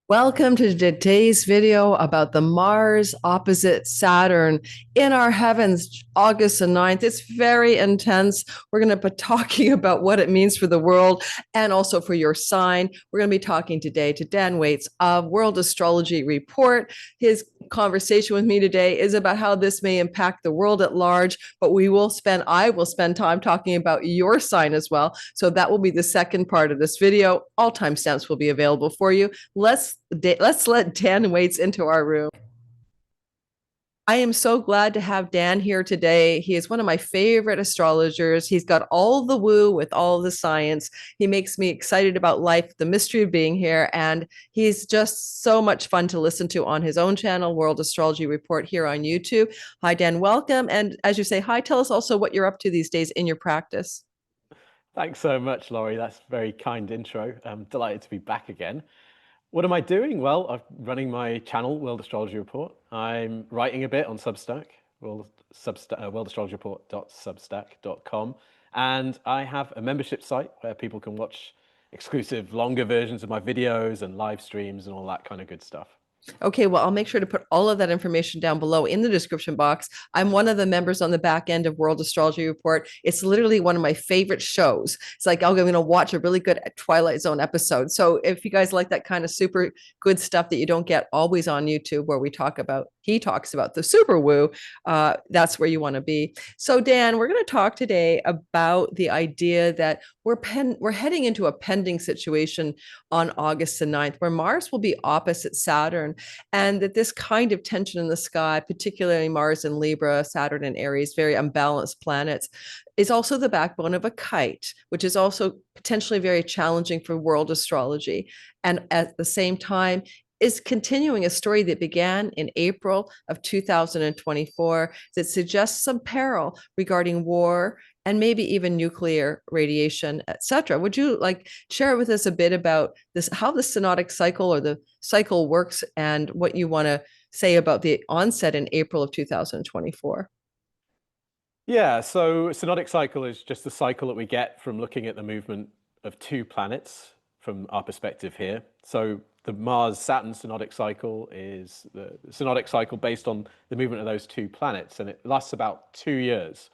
Welcome to today's video about the Mars opposite Saturn in our heavens, August the 9th. It's very intense. We're going to be talking about what it means for the world and also for your sign. We're going to be talking today to Dan Waits of World Astrology Report. His conversation with me today is about how this may impact the world at large, but I will spend time talking about your sign as well. So that will be the second part of this video. All timestamps will be available for you. Let's let Dan Waits into our room. I am so glad to have Dan here today. He is one of my favorite astrologers. He's got all the woo with all the science. He makes me excited about life, the mystery of being here, and he's just so much fun to listen to on his own channel, World Astrology Report, here on YouTube. Hi, Dan. Welcome. And as you say hi, tell us also what you're up to these days in your practice. Thanks so much, Laurie. That's a very kind intro. I'm delighted to be back again. What am I doing? Well, I'm running my channel, World Astrology Report. I'm writing a bit on Substack, worldastrologyreport.substack.com. And I have a membership site where people can watch exclusive, longer versions of my videos and live streams and all that kind of good stuff. Okay, well, I'll make sure to put all of that information down below in the description box. I'm one of the members on the back end of World Astrology Report. It's literally one of my favorite shows. It's like I'm going to watch a really good Twilight Zone episode. So if you guys like that kind of super good stuff that you don't get always on YouTube, where he talks about the super woo, that's where you want to be. So Dan, we're going to talk today about the idea that we're heading into a pending situation on August the 9th, where Mars will be opposite Saturn, and that this kind of tension in the sky, particularly Mars in Libra, Saturn in Aries, very unbalanced planets, is also the backbone of a kite, which is also potentially very challenging for world astrology. And at the same time, is continuing a story that began in April of 2024 that suggests some peril regarding war and maybe even nuclear radiation, etc. Would you share with us a bit about this, how the synodic cycle or the cycle works, and what you want to say about the onset in April of 2024? Yeah, so synodic cycle is just the cycle that we get from looking at the movement of two planets from our perspective here. So the Mars-Saturn synodic cycle is the synodic cycle based on the movement of those two planets, and it lasts about 2 years.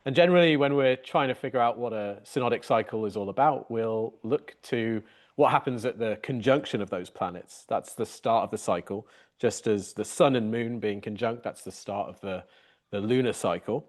And generally, when we're trying to figure out what a synodic cycle is all about, we'll look to what happens at the conjunction of those planets. That's the start of the cycle, just as the sun and moon being conjunct, that's the start of the lunar cycle.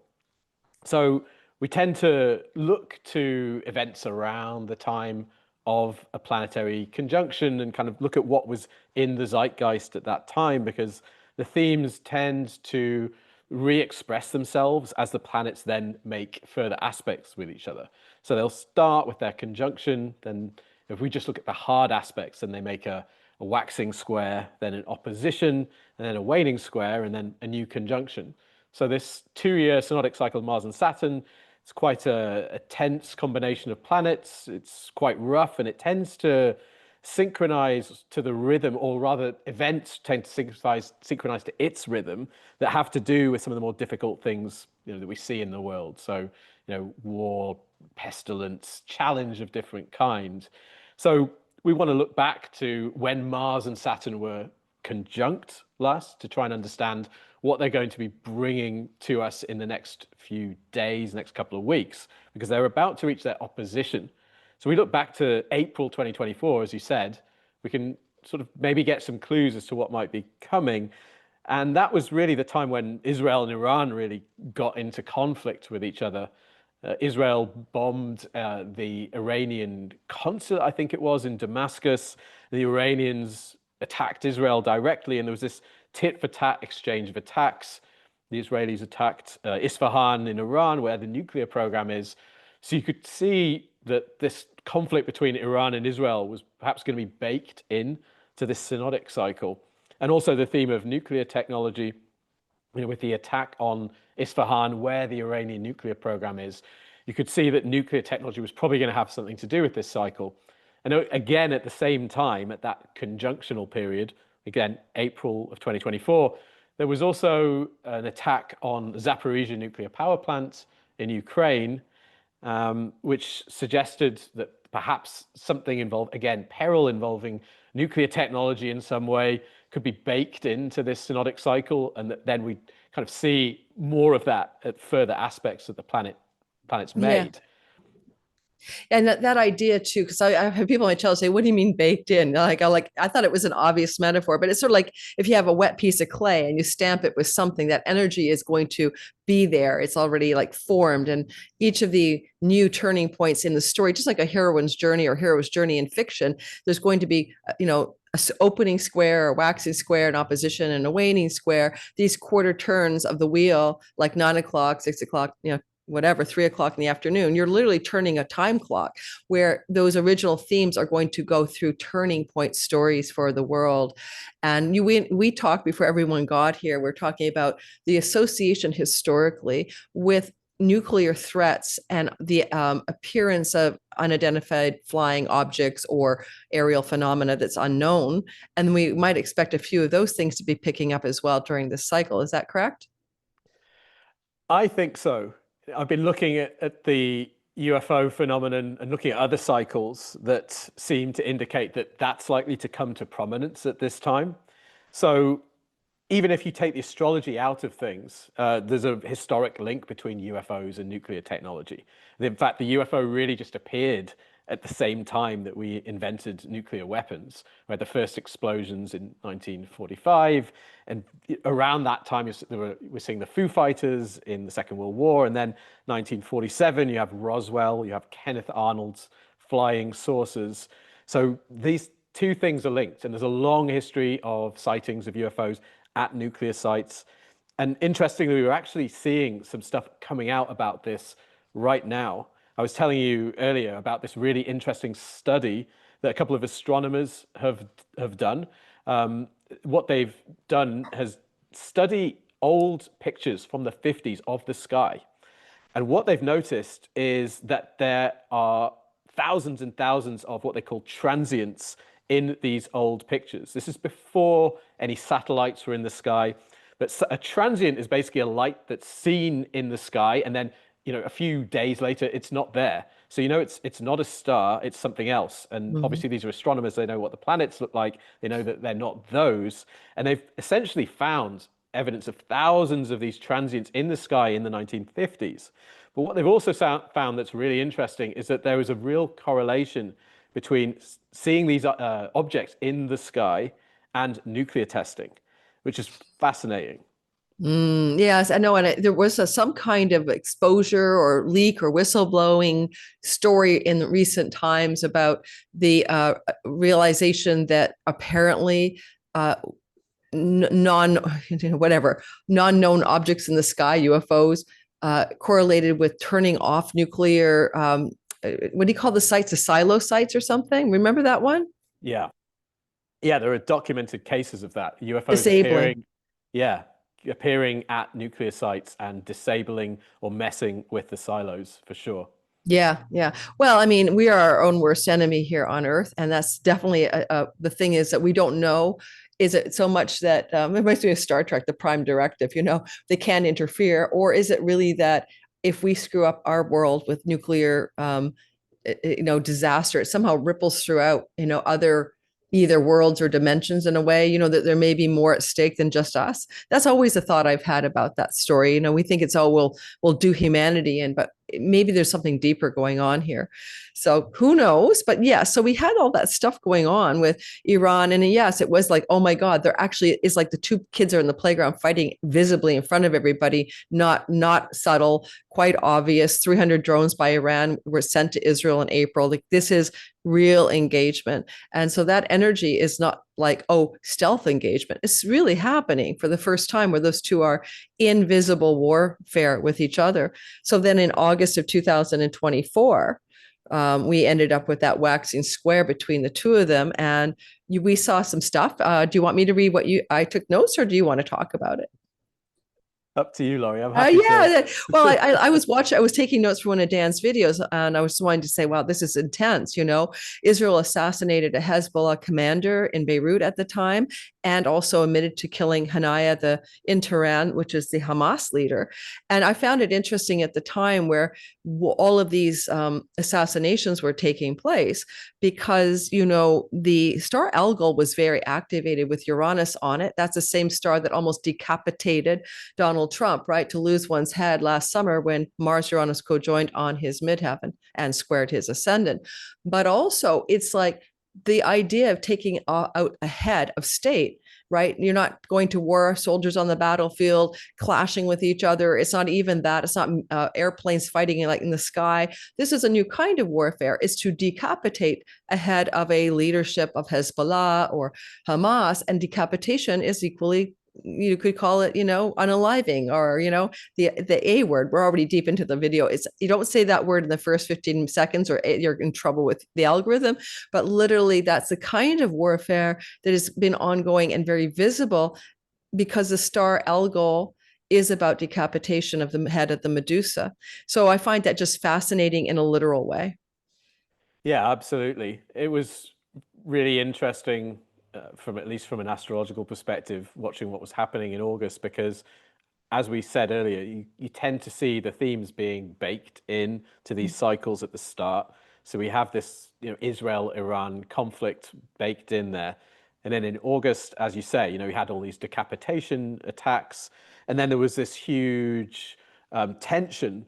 So we tend to look to events around the time of a planetary conjunction and kind of look at what was in the zeitgeist at that time, because the themes tend to re-express themselves as the planets then make further aspects with each other. So they'll start with their conjunction, then if we just look at the hard aspects, then they make a waxing square, then an opposition, and then a waning square, and then a new conjunction. So this 2-year synodic cycle of Mars and Saturn, it's quite a tense combination of planets. It's quite rough, and it tends to synchronize to the rhythm, or rather events tend to synchronize to its rhythm that have to do with some of the more difficult things, that we see in the world. So, war, pestilence, challenge of different kinds. So we want to look back to when Mars and Saturn were conjunct last to try and understand what they're going to be bringing to us in the next few days, next couple of weeks, because they're about to reach their opposition. So we look back to April 2024, as you said, we can sort of maybe get some clues as to what might be coming. And that was really the time when Israel and Iran really got into conflict with each other. Israel bombed the Iranian consulate, I think it was, in Damascus. The Iranians attacked Israel directly, and there was this tit-for-tat exchange of attacks. The Israelis attacked Isfahan in Iran, where the nuclear program is. So you could see that this conflict between Iran and Israel was perhaps going to be baked in to this synodic cycle. And also the theme of nuclear technology, with the attack on Isfahan, where the Iranian nuclear program is, you could see that nuclear technology was probably going to have something to do with this cycle. And again, at the same time, at that conjunctional period, again, April of 2024, there was also an attack on the Zaporizhia nuclear power plant in Ukraine, which suggested that perhaps something involved, again, peril involving nuclear technology in some way could be baked into this synodic cycle, and that then we kind of see more of that at further aspects of the planet's Yeah. made. And that idea too, because I have people in my channel say, "What do you mean baked in?" I thought it was an obvious metaphor, but it's sort of like if you have a wet piece of clay and you stamp it with something, that energy is going to be there. It's already like formed, and each of the new turning points in the story, just like a heroine's journey or hero's journey in fiction, there's going to be, a opening square, a waxing square, an opposition, and a waning square. These quarter turns of the wheel, like 9 o'clock, 6 o'clock, whatever, 3 o'clock in the afternoon, you're literally turning a time clock where those original themes are going to go through turning point stories for the world. And we talked before everyone got here, we're talking about the association historically with nuclear threats and the appearance of unidentified flying objects or aerial phenomena that's unknown. And we might expect a few of those things to be picking up as well during this cycle. Is that correct? I think so. I've been looking at the UFO phenomenon and looking at other cycles that seem to indicate that that's likely to come to prominence at this time. So even if you take the astrology out of things, there's a historic link between UFOs and nuclear technology. In fact, the UFO really just appeared at the same time that we invented nuclear weapons. We had the first explosions in 1945, and around that time we're seeing the Foo Fighters in the Second World War, and then 1947 you have Roswell, you have Kenneth Arnold's flying saucers. So these two things are linked, and there's a long history of sightings of UFOs at nuclear sites. And interestingly, we're actually seeing some stuff coming out about this right now. I was telling you earlier about this really interesting study that a couple of astronomers have done. What they've done has study old pictures from the 50s of the sky. And what they've noticed is that there are thousands and thousands of what they call transients in these old pictures. This is before any satellites were in the sky. But a transient is basically a light that's seen in the sky, and then a few days later, it's not there. So it's not a star, it's something else. And obviously these are astronomers, they know what the planets look like, they know that they're not those. And they've essentially found evidence of thousands of these transients in the sky in the 1950s. But what they've also found that's really interesting is that there is a real correlation between seeing these objects in the sky and nuclear testing, which is fascinating. Yes, I know. And there was some kind of exposure or leak or whistleblowing story in recent times about the realization that apparently non-known objects in the sky, UFOs, correlated with turning off nuclear. What do you call the sites? The silo sites or something? Remember that one? Yeah, there are documented cases of that. UFOs Disabling. appearing at nuclear sites and disabling or messing with the silos for sure. Yeah. Well, I mean, we are our own worst enemy here on Earth, and that's definitely the thing is that we don't know. Is it so much that it reminds me of Star Trek, the Prime Directive? They can't interfere, or is it really that if we screw up our world with nuclear, disaster, it somehow ripples throughout, other either worlds or dimensions in a way, that there may be more at stake than just us. That's always a thought I've had about that story. We think it's, we'll do humanity in, but maybe there's something deeper going on here. So who knows? But yeah, so we had all that stuff going on with Iran. And yes, it was like, oh my God, there actually is like the two kids are in the playground fighting visibly in front of everybody, not subtle, quite obvious. 300 drones by Iran were sent to Israel in April. Like this is real engagement. And so that energy is not like, stealth engagement. It's really happening for the first time where those two are in visible warfare with each other. So then in August of 2024, we ended up with that waxing square between the two of them. And we saw some stuff. Do you want me to read I took notes, or do you want to talk about it? Up to you, Laurie. I'm happy to. Well, I was taking notes for one of Dan's videos, and I was wanting to say, wow, this is intense. Israel assassinated a Hezbollah commander in Beirut at the time, and also admitted to killing Hanaya in Tehran, which is the Hamas leader. And I found it interesting at the time where all of these assassinations were taking place because, you know, the star Algol was very activated with Uranus on it. That's the same star that almost decapitated Donald Trump, right? To lose one's head last summer when Mars Uranus co-joined on his midheaven and squared his ascendant. But also, it's like the idea of taking out a head of state, right? You're not going to war, soldiers on the battlefield clashing with each other. It's not even that. It's not airplanes fighting like in the sky. This is a new kind of warfare. It's to decapitate a head of a leadership of Hezbollah or Hamas, and decapitation is equally, you could call it, you know, unaliving, or, you know, the A word. We're already deep into the video. It's, you don't say that word in the first 15 seconds or you're in trouble with the algorithm. But literally, that's the kind of warfare that has been ongoing and very visible, because the star Algol is about decapitation of the head of the Medusa. So I find that just fascinating in a literal way. Yeah, absolutely. It was really interesting, from at least from an astrological perspective, watching what was happening in August, because as we said earlier, you tend to see the themes being baked in to these cycles at the start. So we have this, you know, Israel-Iran conflict baked in there. And then in August, as you say, you know, we had all these decapitation attacks. And then there was this huge tension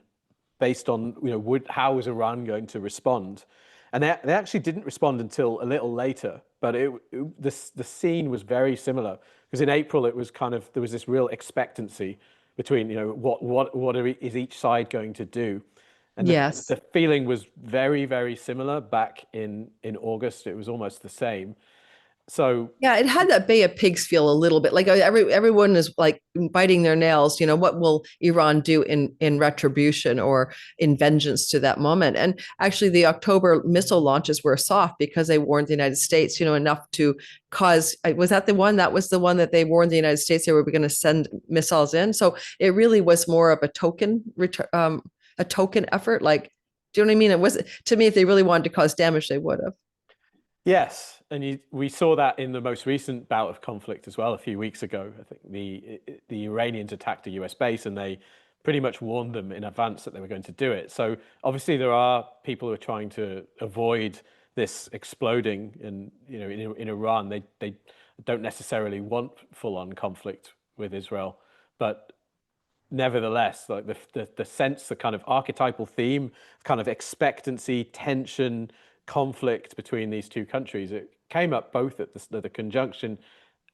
based on, you know, how was Iran going to respond? And they actually didn't respond until a little later, but the scene was very similar, because in April it was kind of, there was this real expectancy between, you know, what is each side going to do, and Yes. the feeling was very, very similar back in August. It was almost the same. So Yeah, it had that Bay of Pigs feel a little bit. Like everyone is like biting their nails. You know, what will Iran do in retribution or in vengeance to that moment? And actually, the October missile launches were soft because they warned the United States, you know, enough to cause. Was that the one? That was the one that they warned the United States they were going to send missiles in. So it really was more of a token effort. Like, do you know what I mean? It was, to me, if they really wanted to cause damage, they would have. yes, and we saw that in the most recent bout of conflict as well a few weeks ago. I think the Iranians attacked a US base, and they pretty much warned them in advance that they were going to do it. So obviously there are people who are trying to avoid this exploding, and you know, in Iran they don't necessarily want full-on conflict with Israel, but nevertheless, like the sense, the kind of archetypal theme, kind of expectancy, tension, conflict between these two countries, it came up both at the conjunction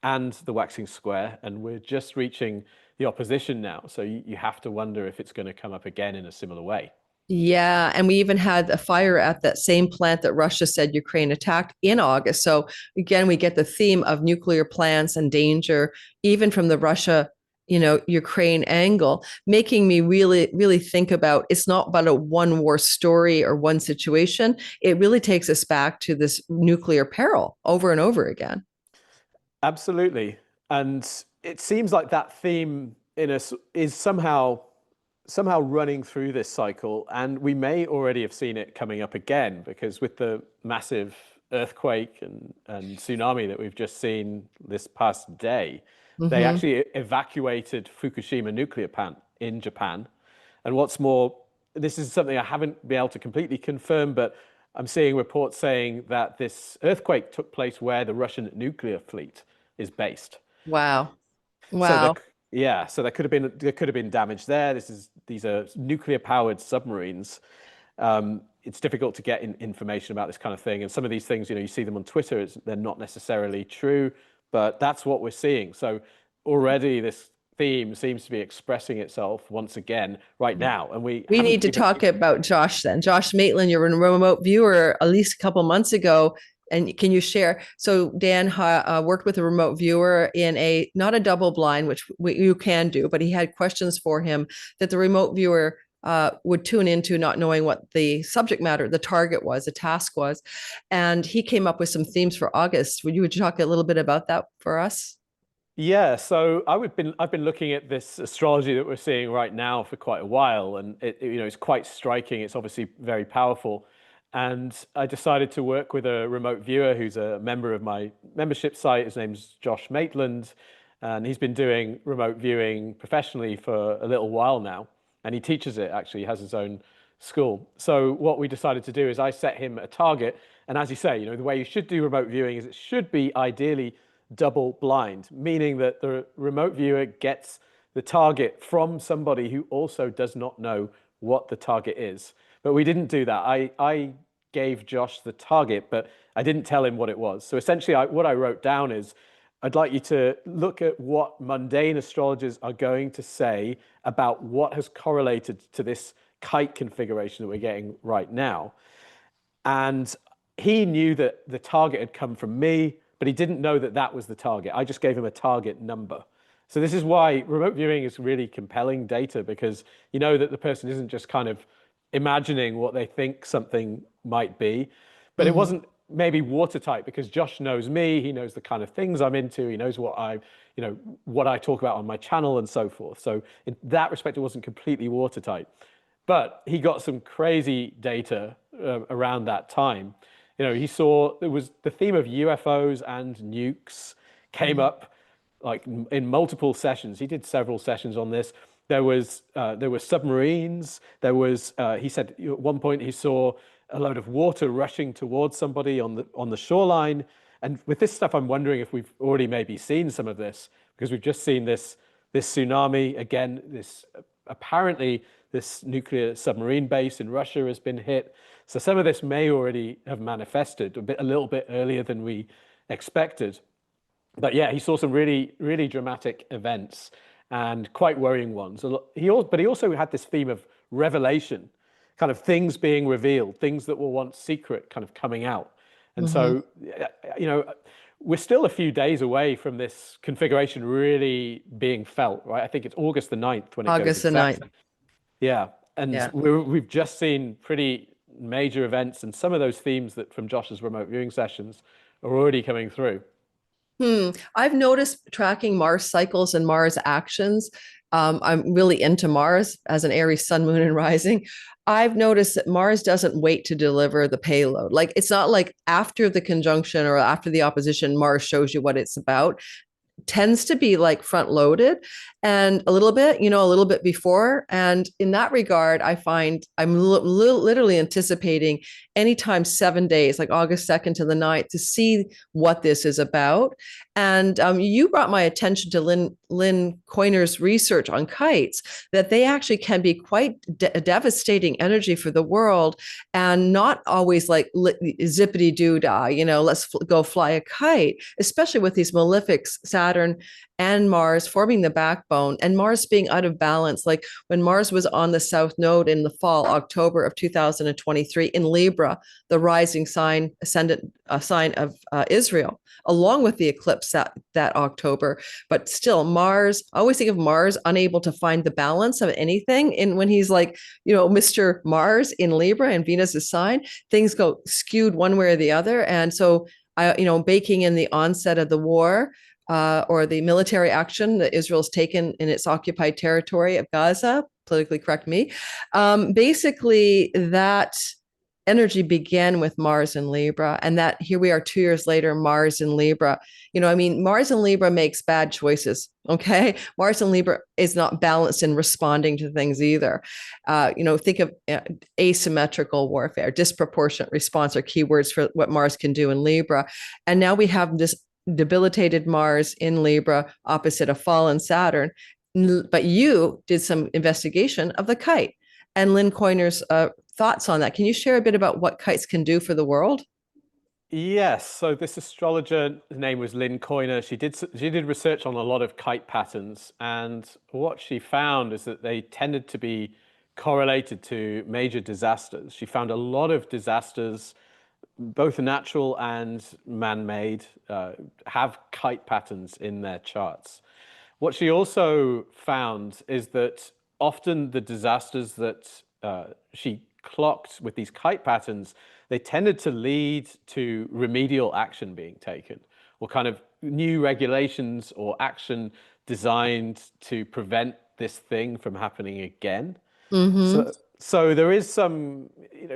and the waxing square, and we're just reaching the opposition now. So you have to wonder if it's going to come up again in a similar way. Yeah, and we even had a fire at that same plant that Russia said Ukraine attacked in August. So again, we get the theme of nuclear plants and danger, even from the Russia, you know, Ukraine angle, making me really, really think about, it's not about a one war story or one situation. It really takes us back to this nuclear peril over and over again. Absolutely. And it seems like that theme in us is somehow running through this cycle, and we may already have seen it coming up again, because with the massive earthquake and tsunami that we've just seen this past day, they Mm-hmm. actually evacuated Fukushima nuclear plant in Japan. And what's more, this is something I haven't been able to completely confirm, but I'm seeing reports saying that this earthquake took place where the Russian nuclear fleet is based. Wow. So Wow. so there could have been damage there. These are nuclear powered submarines. It's difficult to get information about this kind of thing, and some of these things, you know, you see them on Twitter, they're not necessarily true, but that's what we're seeing. So already this theme seems to be expressing itself once again right now, and we We haven't need to even. talk about Josh then. Josh Maitland, you're a remote viewer at least a couple months ago. And can you share? So Dan worked with a remote viewer in a, not a double blind, which you can do, but he had questions for him that the remote viewer would tune into, not knowing what the subject matter, the target was, the task was. And he came up with some themes for August. Would you talk a little bit about that for us? Yeah, so I've been looking at this astrology that we're seeing right now for quite a while, and you know, it's quite striking. It's obviously very powerful, and I decided to work with a remote viewer who's a member of my membership site. His name's Josh Maitland, and he's been doing remote viewing professionally for a little while now, and he teaches it. Actually, he has his own school. So what we decided to do is I set him a target. And as you say, the way you should do remote viewing is it should be ideally double blind, meaning that the remote viewer gets the target from somebody who also does not know what the target is. But we didn't do that. I gave Josh the target, but I didn't tell him what it was. So essentially, what I wrote down is, I'd like you to look at what mundane astrologers are going to say about what has correlated to this kite configuration that we're getting right now. And he knew that the target had come from me, but he didn't know that that was the target. I just gave him a target number. So this is why remote viewing is really compelling data, because you know that the person isn't just kind of imagining what they think something might be, but it wasn't maybe watertight, because Josh knows me, he knows the kind of things I'm into, he knows what what I talk about on my channel and so forth. So in that respect, it wasn't completely watertight. But he got some crazy data around that time. He saw there was the theme of UFOs and nukes came up like in multiple sessions. He did several sessions on this. There were submarines. There was he said at one point he saw a load of water rushing towards somebody on the shoreline. And with this stuff, I'm wondering if we've already maybe seen some of this, because we've just seen this tsunami again. Apparently this nuclear submarine base in Russia has been hit. So some of this may already have manifested a little bit earlier than we expected. But yeah, he saw some really, really dramatic events and quite worrying ones. But he also had this theme of revelation, kind of things being revealed, things that were once secret kind of coming out. And so, we're still a few days away from this configuration really being felt, right? I think it's August the 9th when it goes August the 9th. exact. Yeah. And we've just seen pretty major events, and some of those themes that from Josh's remote viewing sessions are already coming through. I've noticed tracking Mars cycles and Mars actions. I'm really into Mars as an Aries sun, moon, and rising. I've noticed that Mars doesn't wait to deliver the payload. Like, it's not like after the conjunction or after the opposition, Mars shows you what it's about. Tends to be like front loaded and a little bit before. And in that regard, I find I'm literally anticipating anytime 7 days, like August 2nd to the 9th, to see what this is about. And you brought my attention to Lynn Coyner's research on kites, that they actually can be quite devastating energy for the world, and not always like zippity doo dah, let's go fly a kite, especially with these malefics, Saturn and Mars forming the backbone, and Mars being out of balance. Like when Mars was on the South Node in the fall, October of 2023 in Libra, the rising sign, ascendant sign of Israel, along with the eclipse that October. But still, Mars, I always think of Mars unable to find the balance of anything. And when he's like, Mr. Mars in Libra and Venus's sign, things go skewed one way or the other. And so, baking in the onset of the war, or the military action that Israel's taken in its occupied territory of Gaza, politically correct me. Basically, that energy began with Mars in Libra, and that here we are 2 years later, Mars in Libra. Mars in Libra makes bad choices. Okay. Mars in Libra is not balanced in responding to things either. Think of asymmetrical warfare, disproportionate response are keywords for what Mars can do in Libra. And now we have this debilitated Mars in Libra opposite a fallen Saturn. But you did some investigation of the kite and Lynn Coyner's thoughts on that. Can you share a bit about what kites can do for the world? Yes. So this astrologer, her name was Lynn Coyner. She did research on a lot of kite patterns, and what she found is that they tended to be correlated to major disasters. She found a lot of disasters, both natural and man-made, have kite patterns in their charts. What she also found is that often the disasters that she clocked with these kite patterns, they tended to lead to remedial action being taken, or kind of new regulations or action designed to prevent this thing from happening again. So there is some,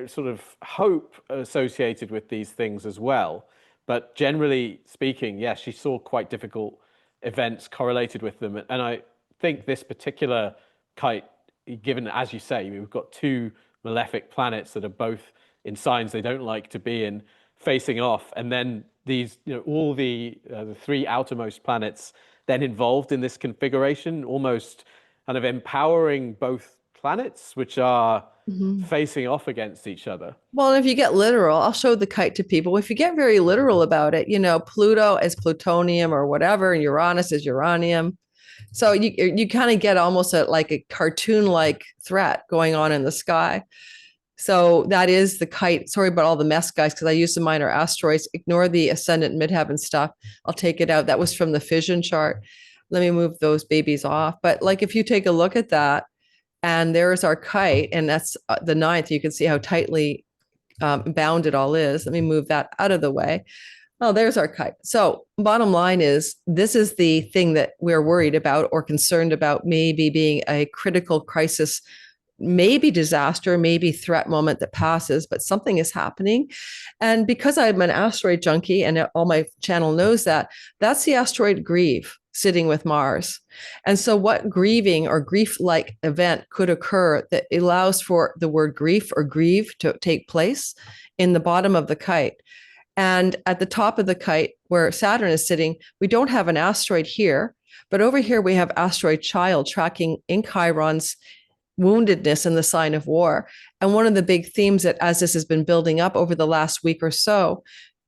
sort of hope associated with these things as well. But generally speaking, yes, she saw quite difficult events correlated with them. And I think this particular kite, given, as you say, we've got two malefic planets that are both in signs they don't like to be in, facing off, and then these, all the three outermost planets then involved in this configuration, almost kind of empowering both planets, which are Mhm. facing off against each other. Well, if you get literal, I'll show the kite to people. If you get very literal about it, Pluto is plutonium or whatever, and Uranus is uranium. So you kind of get almost like a cartoon like threat going on in the sky. So that is the kite. Sorry about all the mess, guys, because I used the minor asteroids. Ignore the ascendant midheaven stuff. I'll take it out. That was from the fission chart. Let me move those babies off. But like if you take a look at that, and there's our kite, and that's the ninth. You can see how tightly bound it all is. Let me move that out of the way. Oh, there's our kite. So, bottom line is, this is the thing that we're worried about or concerned about, maybe being a critical crisis, maybe disaster, maybe threat moment that passes, but something is happening. And because I'm an asteroid junkie and all my channel knows that, that's the asteroid Grieve sitting with Mars. And so, what grieving or grief like event could occur that allows for the word grief or grieve to take place in the bottom of the kite? And at the top of the kite, where Saturn is sitting, we don't have an asteroid here, but over here we have asteroid Child tracking in Chiron's woundedness in the sign of war. And one of the big themes that, as this has been building up over the last week or so,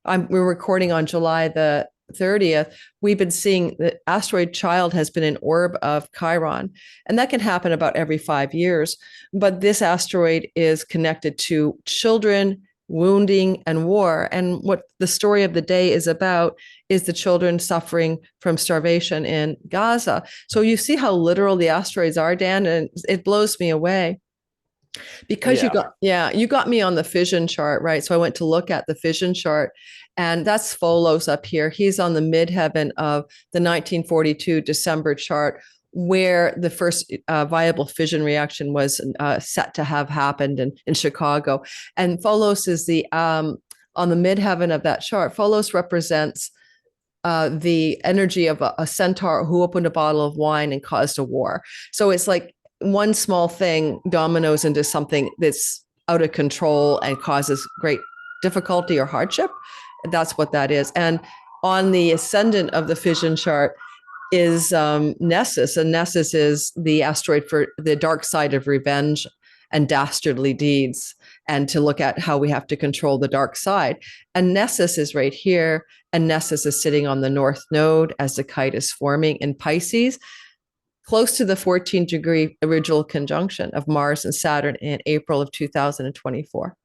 we're recording on July the 30th, we've been seeing that asteroid Child has been an orb of Chiron, and that can happen about every 5 years. But this asteroid is connected to children, wounding, and war. And what the story of the day is about is the children suffering from starvation in Gaza. So you see how literal the asteroids are, Dan, and it blows me away. Because you got me on the fission chart, right? So I went to look at the fission chart, and that's Pholos up here. He's on the midheaven of the 1942 December chart, where the first viable fission reaction was set to have happened in Chicago. And Pholos is the on the midheaven of that chart. Pholos represents the energy of a centaur who opened a bottle of wine and caused a war. So it's like one small thing dominoes into something that's out of control and causes great difficulty or hardship. That's what that is. And on the ascendant of the fission chart is Nessus, and Nessus is the asteroid for the dark side of revenge and dastardly deeds, and to look at how we have to control the dark side. And Nessus is right here, and Nessus is sitting on the north node as the kite is forming in Pisces, close to the 14-degree original conjunction of Mars and Saturn in April of 2024.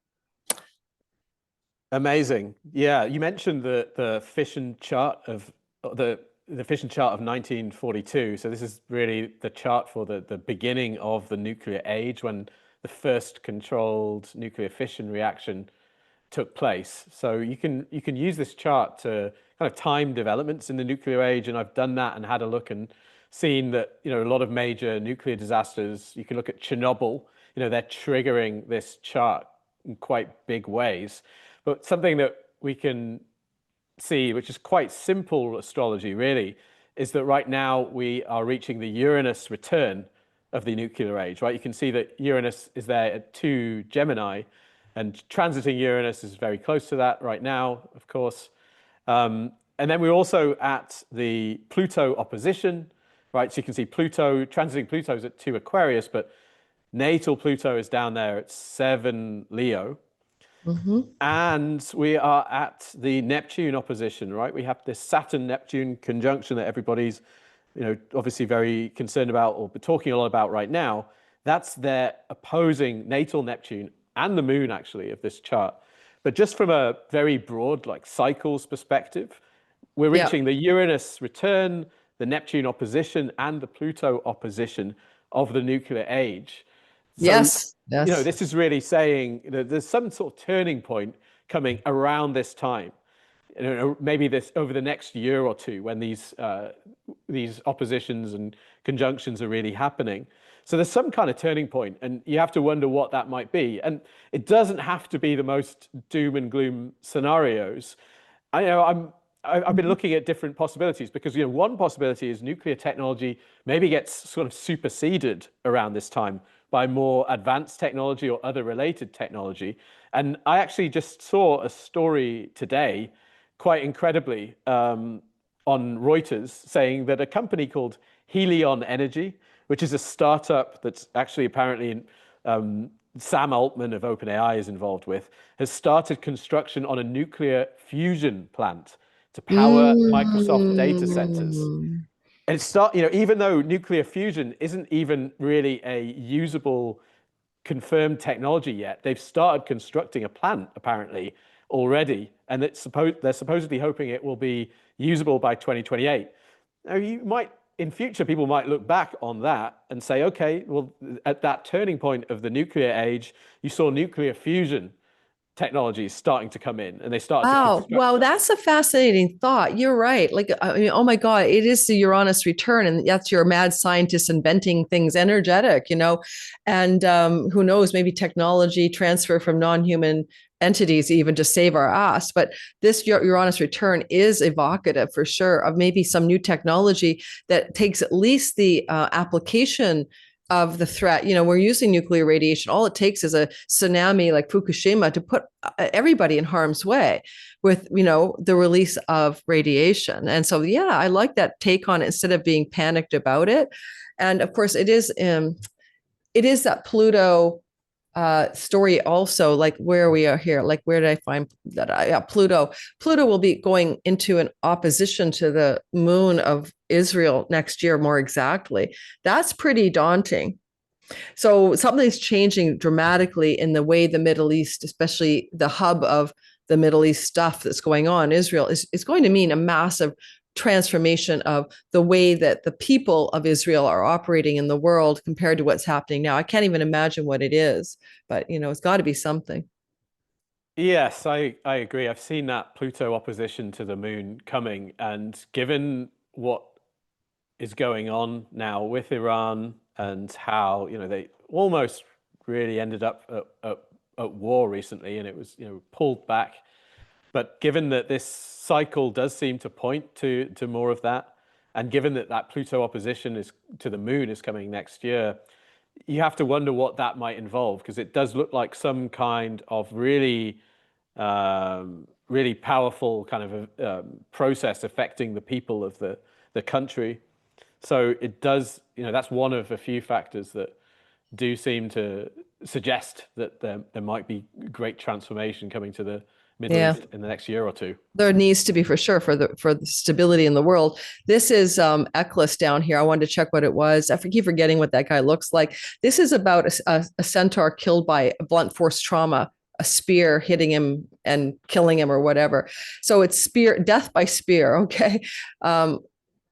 Amazing. Yeah, you mentioned the fission chart of the fission chart of 1942. So this is really the chart for the beginning of the nuclear age, when the first controlled nuclear fission reaction took place. So you can use this chart to kind of time developments in the nuclear age, and I've done that and had a look and seen that a lot of major nuclear disasters. You can look at Chernobyl. They're triggering this chart in quite big ways. But something that we can see, which is quite simple astrology really, is that right now we are reaching the Uranus return of the nuclear age, right? You can see that Uranus is there at 2 Gemini, and transiting Uranus is very close to that right now, of course. And then we're also at the Pluto opposition, right? So you can see Pluto, transiting Pluto is at 2 Aquarius, but natal Pluto is down there at 7 Leo. Mm-hmm. And we are at the Neptune opposition, right? We have this Saturn-Neptune conjunction that everybody's, obviously very concerned about or talking a lot about right now. That's their opposing natal Neptune and the moon, actually, of this chart. But just from a very broad, like cycles perspective, we're reaching the Uranus return, the Neptune opposition, and the Pluto opposition of the nuclear age. So, yes. This is really saying there's some sort of turning point coming around this time. Maybe this over the next year or two, when these oppositions and conjunctions are really happening. So there's some kind of turning point, and you have to wonder what that might be. And it doesn't have to be the most doom and gloom scenarios. I've been looking at different possibilities, because one possibility is nuclear technology maybe gets sort of superseded around this time, by more advanced technology or other related technology. And I actually just saw a story today, quite incredibly, on Reuters, saying that a company called Helion Energy, which is a startup that's actually apparently Sam Altman of OpenAI is involved with, has started construction on a nuclear fusion plant to power Microsoft data centers. Mm. And even though nuclear fusion isn't even really a usable confirmed technology yet, they've started constructing a plant apparently already, and they're supposedly hoping it will be usable by 2028. Now, in future, people might look back on that and say, okay, well, at that turning point of the nuclear age, you saw nuclear fusion technologies starting to come in, and they started to Wow. construct Wow. them. That's a fascinating thought. You're right. Like, I mean, oh my God, it is the Uranus return. And that's your mad scientist inventing things energetic, and who knows, maybe technology transfer from non-human entities even to save our ass. But this Uranus return is evocative for sure of maybe some new technology that takes at least the application of the threat. We're using nuclear radiation. All it takes is a tsunami like Fukushima to put everybody in harm's way with, the release of radiation. And so, yeah, I like that take on it instead of being panicked about it. And of course, it is that Pluto story also, like where we are here, like where did I find that? Pluto will be going into an opposition to the moon of Israel next year, more exactly. That's pretty daunting. So something's changing dramatically in the way the Middle East, especially the hub of the Middle East stuff that's going on, Israel, is going to mean a massive transformation of the way that the people of Israel are operating in the world compared to what's happening now. I can't even imagine what it is, but it's got to be something. Yes, I agree. I've seen that Pluto opposition to the moon coming, and given what is going on now with Iran and how they almost really ended up at war recently, and it was pulled back. But given that this cycle does seem to point to more of that, and given that that Pluto opposition is to the moon is coming next year, you have to wonder what that might involve, because it does look like some kind of really powerful kind of process affecting the people of the country. So it does, that's one of a few factors that do seem to suggest that there might be great transformation coming to the Middle Yeah. East in the next year or two. There needs to be for sure for the stability in the world. This is Eccles down here. I wanted to check what it was. I keep forgetting what that guy looks like. This is about a centaur killed by a blunt force trauma, a spear hitting him and killing him or whatever. So it's death by spear. Okay.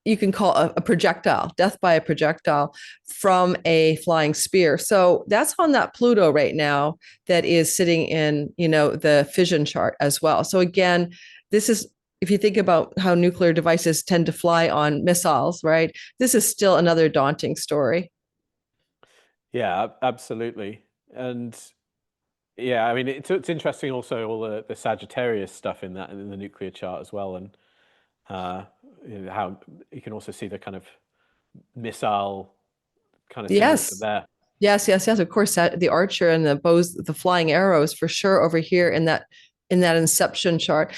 You can call a projectile, death by a projectile from a flying spear. So that's on that Pluto right now that is sitting in, the fission chart as well. So again, this is, if you think about how nuclear devices tend to fly on missiles, right? This is still another daunting story. Yeah, absolutely. And yeah, I mean, it's interesting also all the Sagittarius stuff in the nuclear chart as well, and uh, how you can also see the kind of missile kind of signature Yes. there. Yes, yes, yes. Of course, the archer and the bows, the flying arrows, for sure. Over here in that inception chart,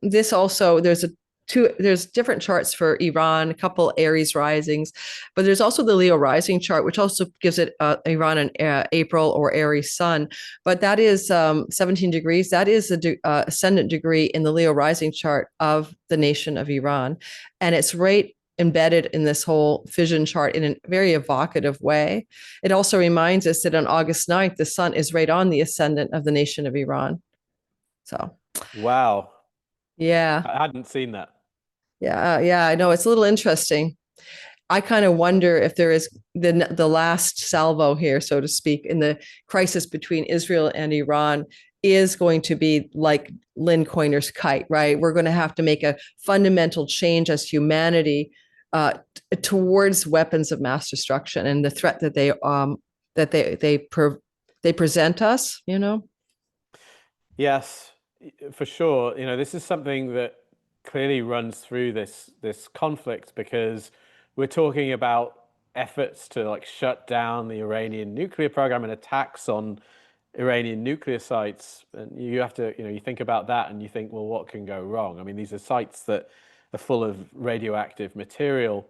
this also there's different charts for Iran, a couple Aries risings, but there's also the Leo rising chart, which also gives it Iran an April or Aries sun. But that is 17 degrees. That is the ascendant degree in the Leo rising chart of the nation of Iran, and it's right embedded in this whole fission chart in a very evocative way. It also reminds us that on August 9th, the sun is right on the ascendant of the nation of Iran. So, Wow, yeah, I hadn't seen that. yeah, I know it's a little interesting. I kind of wonder if there is the last salvo here, so to speak, in the crisis between Israel and Iran is going to be like Lynn Coiner's kite, right? We're going to have to make a fundamental change as humanity towards weapons of mass destruction and the threat that they present us. Yes, for sure. This is something that clearly runs through this conflict, because we're talking about efforts to like shut down the Iranian nuclear program and attacks on Iranian nuclear sites. And you have to, you think about that and you think, well, what can go wrong? I mean, these are sites that are full of radioactive material.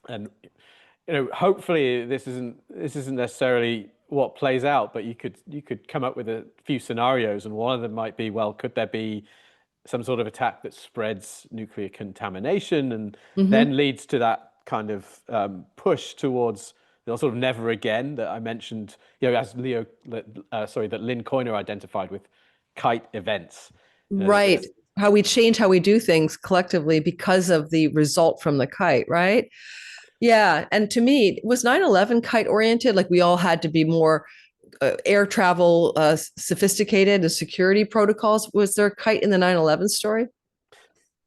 And hopefully this isn't necessarily what plays out, but you could come up with a few scenarios, and one of them might be, well, could there be some sort of attack that spreads nuclear contamination and then leads to that kind of push towards sort of never again that I mentioned, as that Lynn Coyner identified with Kite events. Right. How we change how we do things collectively because of the result from the kite, right? Yeah. And to me, was 9/11 kite oriented? Like we all had to be more air travel sophisticated, the security protocols. Was there a kite in the 9/11 story?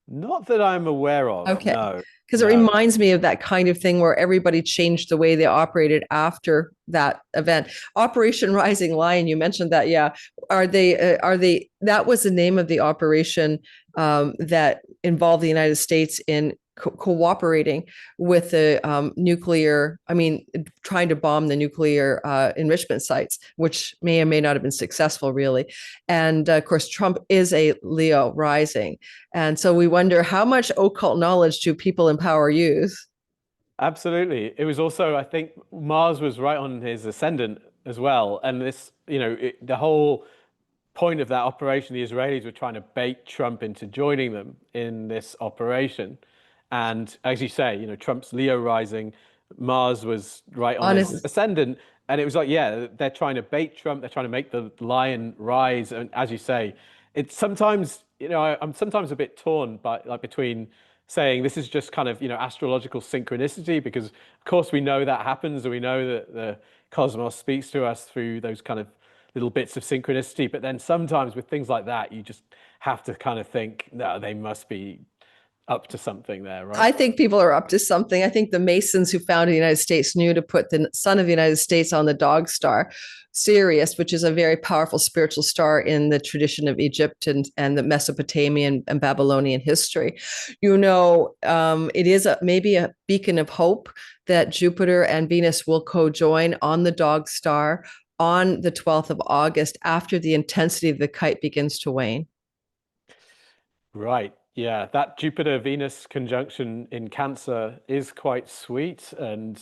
Not that I'm aware of. Okay. No. Because it reminds me of that kind of thing where everybody changed the way they operated after that event. Operation Rising Lion, you mentioned that. Yeah. That was the name of the operation that involved the United States in cooperating with the trying to bomb the nuclear enrichment sites, which may or may not have been successful, really. And of course, Trump is a Leo rising. And so we wonder, how much occult knowledge do people in power use? Absolutely. It was also, I think, Mars was right on his ascendant as well. And this, the whole point of that operation, the Israelis were trying to bait Trump into joining them in this operation. And as you say, Trump's Leo rising, Mars was right on his ascendant. And it was like, yeah, they're trying to bait Trump. They're trying to make the lion rise. And as you say, it's sometimes, I'm sometimes a bit torn between saying this is just kind of, astrological synchronicity, because of course we know that happens, and we know that the cosmos speaks to us through those kind of little bits of synchronicity. But then sometimes with things like that, you just have to kind of think, no, they must be up to something there, right? I think people are up to something. I think the Masons who founded the United States knew to put the sun of the United States on the dog star, Sirius, which is a very powerful spiritual star in the tradition of Egypt and the Mesopotamian and Babylonian history. It is maybe a beacon of hope that Jupiter and Venus will co-join on the dog star on the 12th of August after the intensity of the kite begins to wane. Right. Yeah, that Jupiter-Venus conjunction in Cancer is quite sweet. And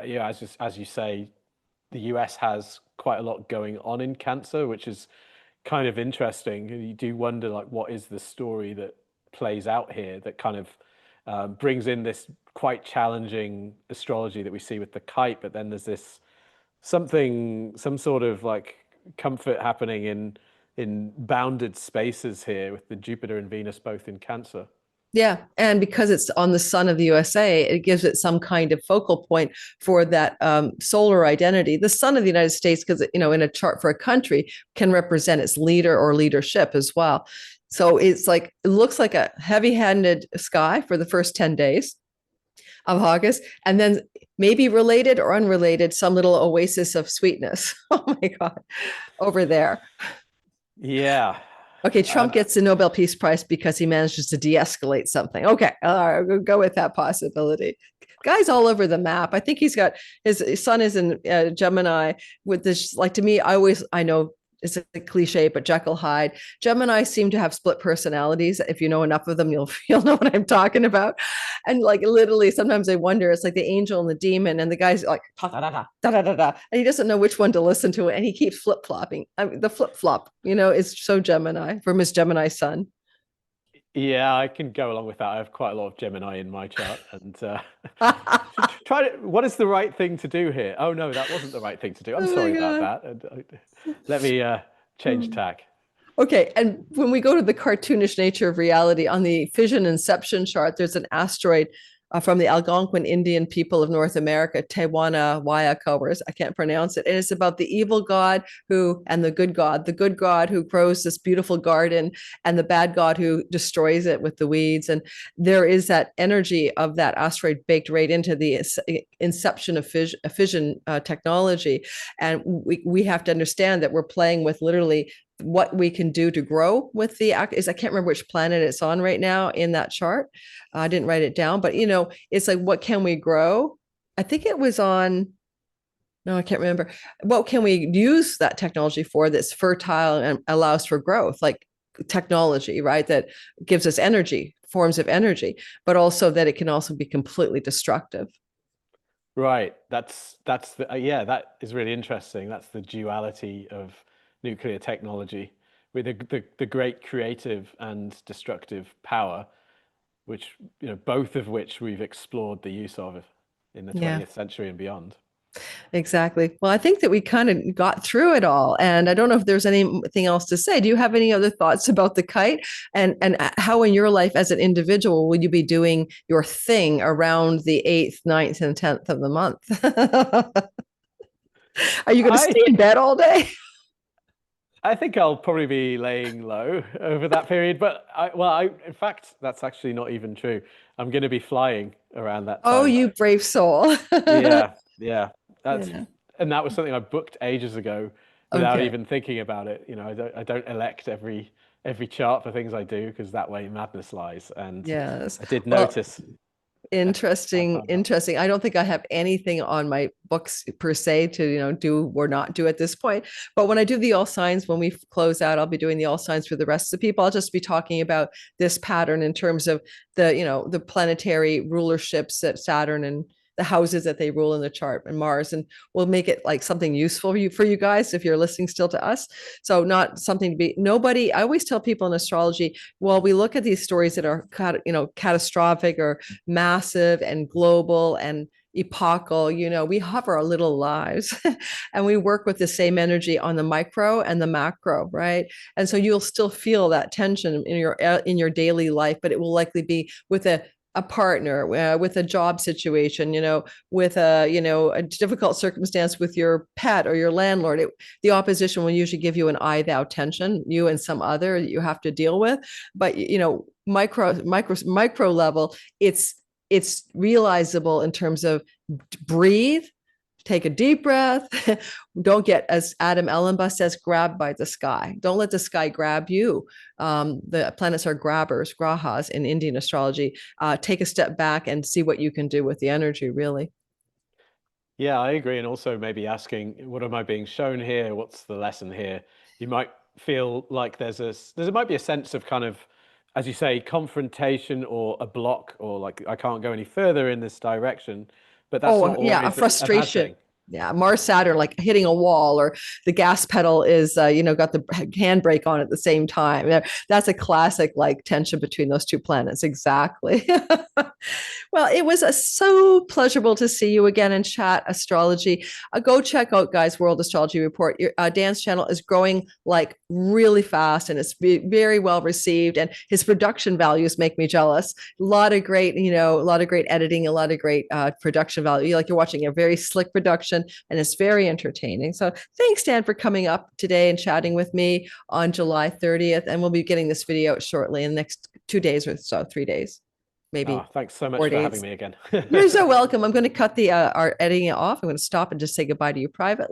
yeah, as you say, the US has quite a lot going on in Cancer, which is kind of interesting. You do wonder, like, what is the story that plays out here that kind of brings in this quite challenging astrology that we see with the kite, but then there's some sort of like comfort happening in bounded spaces here with the Jupiter and Venus both in Cancer. Yeah. And because it's on the sun of the USA, it gives it some kind of focal point for that solar identity. The sun of the United States, because, in a chart for a country, can represent its leader or leadership as well. So it looks like a heavy-handed sky for the first 10 days of August, and then maybe related or unrelated, some little oasis of sweetness. Oh my God, over there. Yeah. Okay, Trump gets the Nobel Peace Prize because he manages to de-escalate something. Okay, all right, we'll go with that possibility. Guy's all over the map. I think his sun is in Gemini with this, like, to me, I know it's a cliche, but Jekyll Hyde. Gemini seem to have split personalities. If you know enough of them, you'll know what I'm talking about. And like literally, sometimes I wonder, it's like the angel and the demon, and the guy's like da da da da da da da, and he doesn't know which one to listen to, and he keeps flip flopping. I mean, the flip flop, is so Gemini from his Gemini sun. Yeah, I can go along with that. I have quite a lot of Gemini in my chart, and what is the right thing to do here? Oh no, that wasn't the right thing to do. I'm sorry about that. Let me change tack. Okay, and when we go to the cartoonish nature of reality, on the fission inception chart, there's an asteroid from the Algonquin Indian people of North America, Tewana Wayaka, I can't pronounce it. And it's about the evil god and the good god who grows this beautiful garden, and the bad god who destroys it with the weeds. And there is that energy of that asteroid baked right into the inception of fission technology. And we have to understand that we're playing with literally what we can do to grow with I can't remember which planet it's on right now in that chart. I didn't write it down, but it's like, what can we grow? I think it was on, no, I can't remember. What can we use that technology for that's fertile and allows for growth? Like technology, right? That gives us energy, forms of energy, but also that it can also be completely destructive. Right. That's the yeah, that is really interesting. That's the duality of nuclear technology with the great creative and destructive power, which, both of which we've explored the use of in the Yeah. 20th century and beyond. Exactly. Well, I think that we kind of got through it all, and I don't know if there's anything else to say. Do you have any other thoughts about the kite, and how in your life as an individual will you be doing your thing around the 8th, 9th, and 10th of the month? Are you going to I stay in bed all day? I think I'll probably be laying low over that period, but in fact, that's actually not even true. I'm going to be flying around that Oh, time. you brave soul. Yeah, yeah. That's Yeah. and that was something I booked ages ago without Okay. even thinking about it. I don't elect every chart for things I do because that way madness lies. And Yes. I did Well, notice I interesting, found that. interesting. I don't think I have anything on my books per se to, do or not do at this point. But when I do the all signs, when we close out, I'll be doing the all signs for the rest of the people. I'll just be talking about this pattern in terms of the planetary rulerships that Saturn and the houses that they rule in the chart and Mars, and we'll make it like something useful for you guys if you're listening still to us. So not something to be nobody. I always tell people in astrology, well, we look at these stories that are catastrophic or massive and global and epochal, we hover our little lives and we work with the same energy on the micro and the macro, right? And so you'll still feel that tension in your daily life, but it will likely be with a partner, with a job situation, with a difficult circumstance with your pet or your landlord. The opposition will usually give you an I thou tension, you and some other that you have to deal with. But micro level, it's realizable in terms of breathe, take a deep breath. Don't get, as Adam Ellenbus says, grabbed by the sky. Don't let the sky grab you. The planets are grabbers, grahas in Indian astrology. Take a step back and see what you can do with the energy, really. Yeah, I agree. And also maybe asking, what am I being shown here? What's the lesson here? You might feel like there might be a sense of kind of, as you say, confrontation or a block, or like I can't go any further in this direction. But that's Oh, not yeah, a always a bad frustration. thing. Yeah, Mars-Saturn, like hitting a wall, or the gas pedal is, got the handbrake on at the same time. That's a classic like tension between those two planets. Exactly. Well, it was so pleasurable to see you again and chat astrology. Go check out, guys, World Astrology Report. Dan's channel is growing like really fast, and it's very well received. And his production values make me jealous. A lot of great, a lot of great editing, a lot of great production value. Like you're watching a very slick production, and it's very entertaining. So thanks, Dan, for coming up today and chatting with me on July 30th. And we'll be getting this video out shortly in the next 2 days or so, 3 days, maybe Ah, thanks so much four for having days. me again. You're so welcome. I'm going to cut our editing off. I'm going to stop and just say goodbye to you privately.